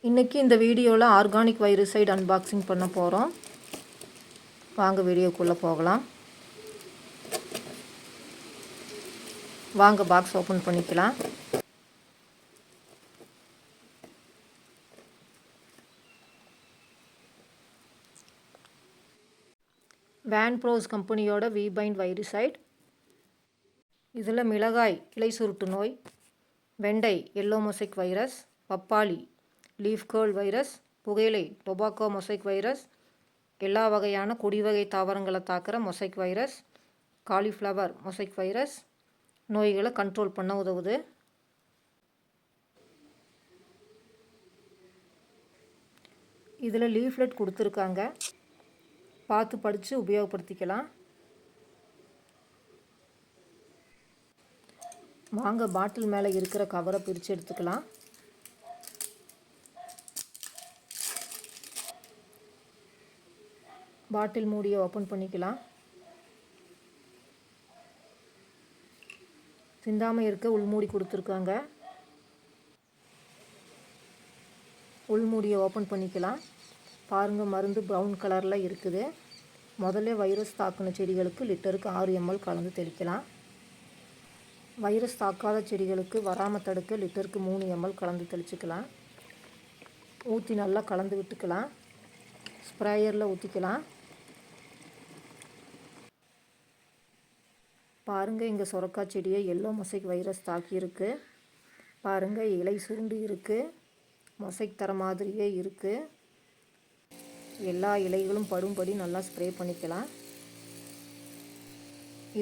இன்றைக்கி இந்த வீடியோவில் ஆர்கானிக் வைரசைடு அன்பாக்சிங் பண்ண போகிறோம். வாங்க வீடியோக்குள்ளே போகலாம். வாங்க பாக்ஸ் ஓப்பன் பண்ணிக்கலாம். வேன் ப்ரோஸ் கம்பெனியோட விபைண்ட் வைரசைடு. இதில் மிளகாய் இலை சுருட்டு நோய், வெண்டை எல்லோ மொசைக் வைரஸ், பப்பாளி லீஃப் கேர்ல் வைரஸ், புகையிலை டொபாக்கோ மொசைக் வைரஸ், எல்லா வகையான கொடி வகை தாவரங்களை தாக்குற mosaic virus, cauliflower mosaic virus நோய்களை கண்ட்ரோல் பண்ண உதவுது. இதில் லீஃப்லெட் கொடுத்துருக்காங்க, பார்த்து படித்து உபயோகப்படுத்திக்கலாம். வாங்க பாட்டில் மேலே இருக்கிற கவரை பிரித்து எடுத்துக்கலாம். பாட்டில் மூடியை ஓப்பன் பண்ணிக்கலாம். சிந்தாமல் இருக்க உள்மூடி கொடுத்துருக்காங்க. உள்மூடியை ஓப்பன் பண்ணிக்கலாம். பாருங்கள், மருந்து ப்ரௌன் கலரில் இருக்குது. முதல்ல வைரஸ் தாக்குன செடிகளுக்கு லிட்டருக்கு 6 ml கலந்து தெளிக்கலாம். வைரஸ் தாக்காத செடிகளுக்கு வராமல் தடுக்க லிட்டருக்கு 3 ml கலந்து தெளிச்சுக்கலாம். ஊற்றி நல்லா கலந்து விட்டுக்கலாம். ஸ்ப்ரேயரில் ஊற்றிக்கலாம். பாருங்கள், இங்கே சுரக்காய் செடியை எல்லோ மொசைக் வைரஸ் தாக்கியிருக்கு. பாருங்கள், இலை சுருண்டு இருக்குது. மொசைக் தர மாதிரியே இருக்குது. எல்லா இலைகளும் படும்படி நல்லா ஸ்ப்ரே பண்ணிக்கலாம்.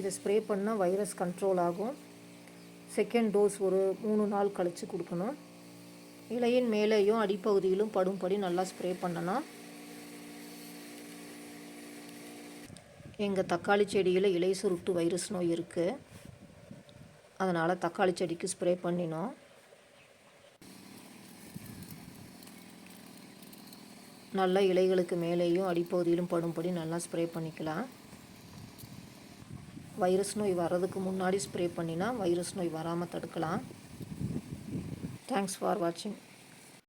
இதை ஸ்ப்ரே பண்ணால் வைரஸ் கண்ட்ரோல் ஆகும். செகண்ட் டோஸ் ஒரு 3 நாள் கழித்து கொடுக்கணும். இலையின் மேலேயும் அடிப்பகுதியிலும் படும்படி நல்லா ஸ்ப்ரே பண்ணணும். எங்கள் தக்காளி செடியில் இலை சுருட்டு வைரஸ் நோய் இருக்குது. அதனால் தக்காளி செடிக்கு ஸ்ப்ரே பண்ணினோம். நல்லா இலைகளுக்கு மேலேயும் அடிப்பகுதியிலும் படும்படி நல்லா ஸ்ப்ரே பண்ணிக்கலாம். வைரஸ் நோய் வர்றதுக்கு முன்னாடி ஸ்ப்ரே பண்ணினா வைரஸ் நோய் வராமல் தடுக்கலாம். தேங்க்ஸ் ஃபார் வாட்சிங்.